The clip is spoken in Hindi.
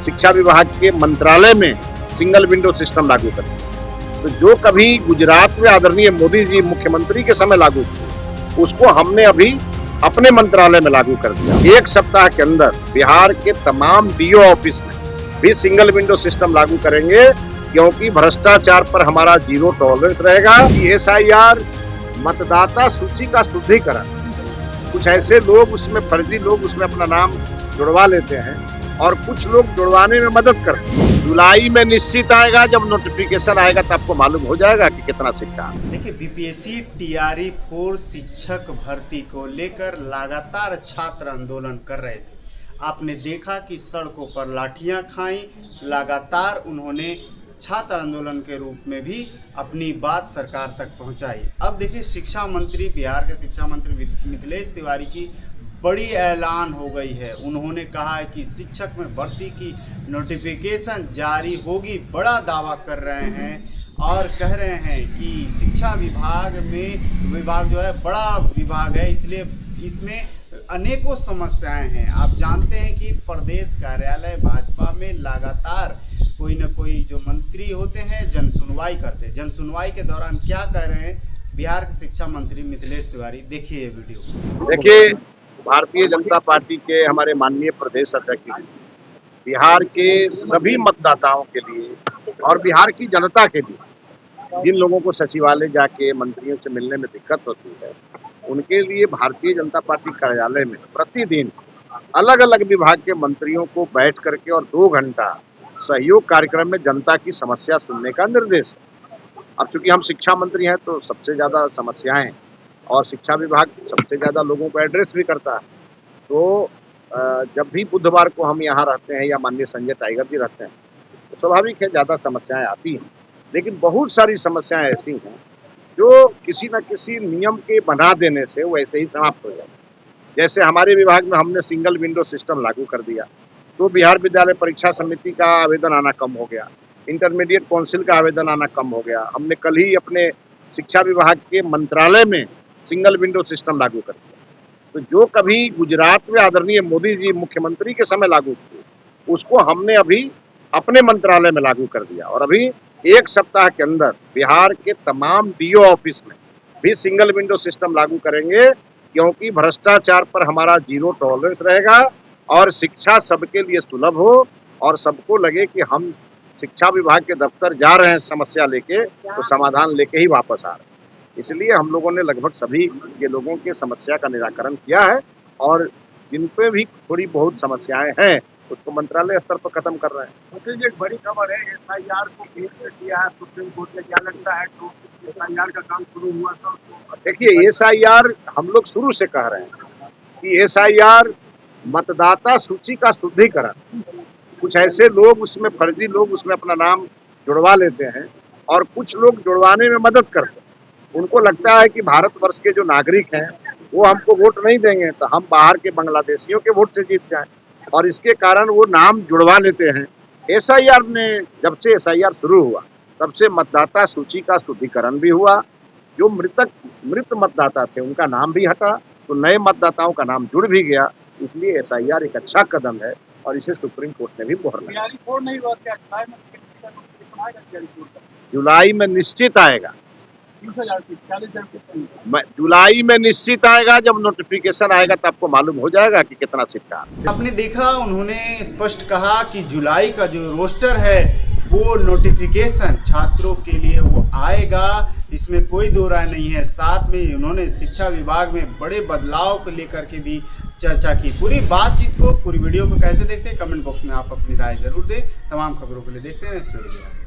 शिक्षा विभाग के मंत्रालय में सिंगल विंडो सिस्टम लागू कर दिया। तो जो कभी गुजरात में आदरणीय मोदी जी मुख्यमंत्री के समय लागू किए, उसको हमने अभी अपने मंत्रालय में लागू कर दिया। एक सप्ताह के अंदर बिहार के तमाम डीओ ऑफिस में भी सिंगल विंडो सिस्टम लागू करेंगे, क्योंकि भ्रष्टाचार पर हमारा जीरो टॉलरेंस रहेगा। एसआईआर मतदाता सूची का शुद्धिकरण, कुछ ऐसे लोग उसमें फर्जी लोग उसमें अपना नाम जुड़वा लेते हैं और कुछ लोग जुड़वाने में मदद करते हैं। जुलाई में निश्चित आएगा, जब नोटिफिकेशन आएगा तब आपको मालूम हो जाएगा कि कितना सिक्का। देखिए, बीपीएससी टीआरई 4 शिक्षक भर्ती को लेकर लगातार छात्र आंदोलन कर रहे थे। आपने देखा कि सड़कों पर लाठियां खाई, लगातार उन्होंने छात्र आंदोलन के रूप में भी अपनी बात सरकार तक पहुंचाई। अब देखिए, शिक्षा मंत्री, बिहार के शिक्षा मंत्री मिथिलेश तिवारी की बड़ी ऐलान हो गई है। उन्होंने कहा है कि शिक्षक में भर्ती की नोटिफिकेशन जारी होगी। बड़ा दावा कर रहे हैं और कह रहे हैं कि शिक्षा विभाग जो है बड़ा विभाग है, इसलिए इसमें अनेकों समस्याएं हैं। आप जानते हैं कि प्रदेश कार्यालय भाजपा में लगातार कोई न कोई जो मंत्री होते हैं जन सुनवाई करते हैं। जन सुनवाई के दौरान क्या कह रहे हैं बिहार के शिक्षा मंत्री मिथिलेश तिवारी, देखिए ये वीडियो। देखिए, भारतीय जनता पार्टी के हमारे माननीय प्रदेश अध्यक्ष बिहार के सभी मतदाताओं के लिए और बिहार की जनता के लिए, जिन लोगों को सचिवालय जाके मंत्रियों से मिलने में दिक्कत होती है, उनके लिए भारतीय जनता पार्टी कार्यालय में प्रतिदिन अलग अलग विभाग के मंत्रियों को बैठ करके और 2 घंटा सहयोग कार्यक्रम में जनता की समस्या सुनने का निर्देश है। अब चूंकि हम शिक्षा मंत्री हैं तो सबसे ज़्यादा समस्याएं और शिक्षा विभाग सबसे ज़्यादा लोगों को एड्रेस भी करता है। तो जब भी बुधवार को हम यहाँ रहते हैं या माननीय संजय टाइगर जी रहते हैं, तो स्वाभाविक है ज़्यादा समस्याएं आती हैं, लेकिन बहुत सारी समस्याएं ऐसी हैं जो किसी न किसी नियम के बना देने से वो ऐसे ही समाप्त हो जाए। जैसे हमारे विभाग में हमने सिंगल विंडो सिस्टम लागू कर दिया, तो बिहार विद्यालय परीक्षा समिति का आवेदन आना कम हो गया, इंटरमीडिएट काउंसिल का आवेदन आना कम हो गया। हमने कल ही अपने शिक्षा विभाग के मंत्रालय में सिंगल विंडो सिस्टम लागू कर दिया। तो जो कभी गुजरात में आदरणीय मोदी जी मुख्यमंत्री के समय लागू किए, उसको हमने अभी अपने मंत्रालय में लागू कर दिया। और अभी एक सप्ताह के अंदर बिहार के तमाम डीओ ऑफिस में भी सिंगल विंडो सिस्टम लागू करेंगे, क्योंकि भ्रष्टाचार पर हमारा जीरो टॉलरेंस रहेगा और शिक्षा सबके लिए सुलभ हो और सबको लगे कि हम शिक्षा विभाग के दफ्तर जा रहे हैं समस्या लेके, तो समाधान लेके ही वापस आ रहे हैं। इसलिए हम लोगों ने लगभग सभी के लोगों के समस्या का निराकरण किया है और जिन पे भी थोड़ी बहुत समस्याएं हैं उसको मंत्रालय स्तर पर खत्म कर रहे हैं। तो एक बड़ी खबर है, एसआईआर को केस में किया है सुप्रीम कोर्ट ने, क्या लगता है तो एसआईआर का काम शुरू हुआ था? देखिए, एसआईआर हम लोग शुरू से कह रहे हैं कि एसआईआर मतदाता सूची का शुद्धिकरण, कुछ ऐसे लोग उसमें फर्जी लोग उसमें अपना नाम जुड़वा लेते हैं और कुछ लोग जुड़वाने में मदद करते हैं। उनको लगता है कि भारतवर्ष के जो नागरिक हैं वो हमको वोट नहीं देंगे, तो हम बाहर के बांग्लादेशियों के वोट से जीत जाएं, और इसके कारण वो नाम जुड़वा लेते हैं। एसआईआर ने, जब से एसआईआर शुरू हुआ तब से मतदाता सूची का शुद्धिकरण भी हुआ। जो मृत मतदाता थे उनका नाम भी हटा, तो नए मतदाताओं का नाम जुड़ भी गया। इसलिए एसआईआर एक अच्छा कदम है और इसे सुप्रीम कोर्ट ने भी मोहर लगाई। जुलाई में निश्चित आएगा, जुलाई में निश्चित आएगा, जब नोटिफिकेशन आएगा तब आपको मालूम हो जाएगा कि कितना सिक्का। आपने देखा, उन्होंने स्पष्ट कहा कि जुलाई का जो रोस्टर है वो नोटिफिकेशन छात्रों के लिए वो आएगा, इसमें कोई दो राय नहीं है। साथ में उन्होंने शिक्षा विभाग में बड़े बदलाव को लेकर के भी चर्चा की। पूरी बातचीत को, पूरी वीडियो को कैसे देखते हैं, कमेंट बॉक्स में आप अपनी राय जरूर दें। तमाम खबरों के लिए देखते हैं सूर्य।